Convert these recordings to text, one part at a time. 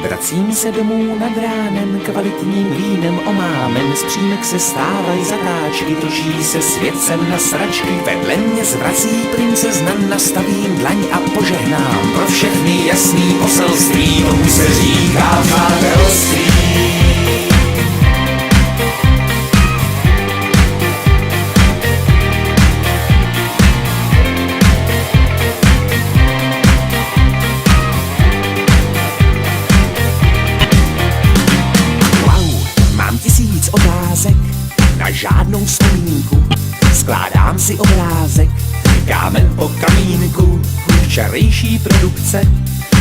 Vracím se domů nad ránem, kvalitním vínem omámen. Z přímek se stávají zatáčky, točí se světcem na sračky. Vedle mě zvrací princezna, nastavím dlaň a požehnám. Pro všechny jasný poselství, tomu se říká přátelství. Otázek na žádnou vzpomínku, skládám si obrázek, kámen po kamínku. Včerejší produkce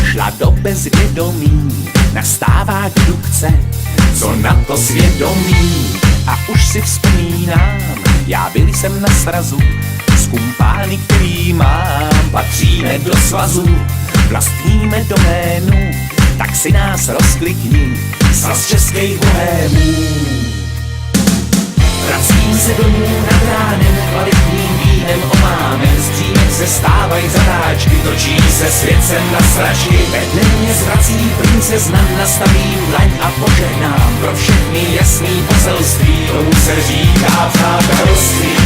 šla do bezvědomí, nastává dedukce, co na to svědomí. A už si vzpomínám, já byl jsem na srazu s kumpány, který mám, patříme do svazu, vlastníme doménu, tak si nás rozklikni, svaz českých bohémů. Vracím se domů nad ránem, kvalitním vínem omámen. Z přímek se stávají zatáčky, točí se světcem na sračky. Vedle mě zvrací princezna, nastavím dlaň a požehnám. Pro všechny jasný poselství, tomu se říká přátelství.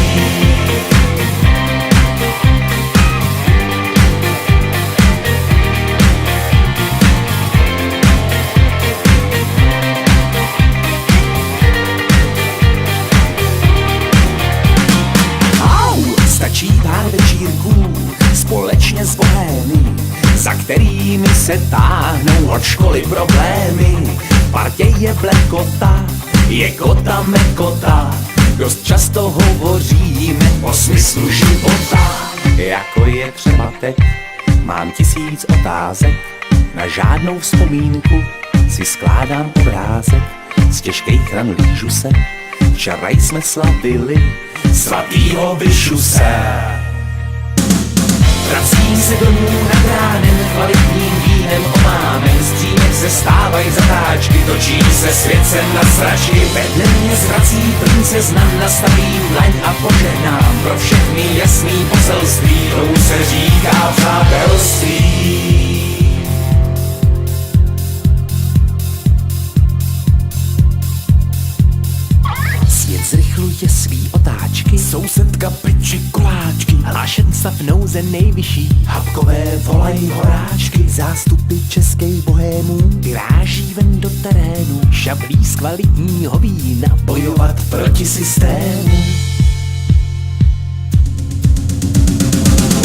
Stačí pár večírků společně s bohémy, za kterými se táhnou od školy problémy. V partě je blekota, je kota mekota, dost často hovoříme o smyslu života. Jako je třeba teď, mám 1000 otázek, na žádnou vzpomínku si skládám obrázek. Z těžkých ran lížu se, včera jsme slavili svatýho Vyšuse. Vracím se domů nad ránem, kvalitním vínem omámen. Z přímek se stávají zatáčky, točí se světcem na sračky. Vedle mě zvrací princezna, nastavím dlaň a požehnám. Pro všechny jasný poselství, tomu se říká přátelství. Zrychluje svý otáčky, sousedka peči koláčky, hlášenca v nouze nejvyšší, habkové volají horáčky. Zástupy českých bohémů vyráží ven do terénu, šablí z kvalitního vína, bojovat proti systému.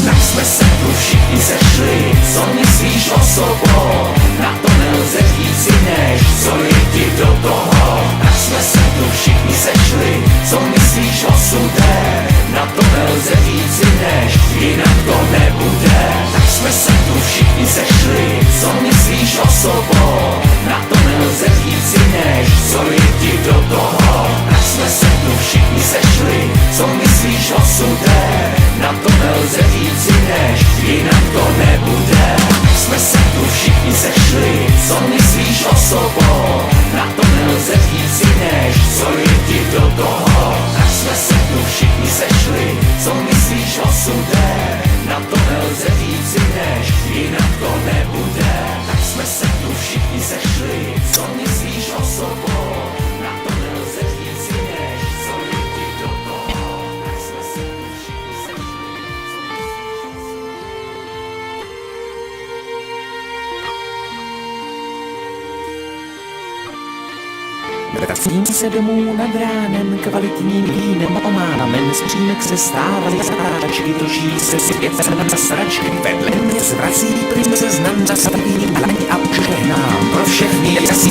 Tak jsme se tu všichni sešli, co myslíš o sobou? Na to nelze říci než, co jdi do toho. Tak jsme se tu všichni sešli, co myslíš o sudé? Na to nelze říci než, jinak to nebude. Tak jsme se tu všichni sešli, co myslíš o sobou? Na to nelze říci než, co jdi do toho. Tak jsme se tu všichni sešli, co myslíš o sudé? Na to nelze říci než, jinak to nebude. Jsme se tu všichni sešli, co myslíš o sobou? Na to nelze říci než, co jdi do toho. Tak jsme se tu všichni sešli, co myslíš o sudé? Na to nelze říci než, jinak to nebude. Tak jsme se tu všichni sešli, co myslíš o sobou? Na to nelze říci než, co jdi do toho. Tak jsme se tu všichni sešli. Vracím se domů nad ránem, kvalitním vínem omámen. Z přímek se stávají zatáčky, točí se světcem na sračky. Vedle mě zvrací princezna, nastavím dlaň a požehnám. Pro všechny jasný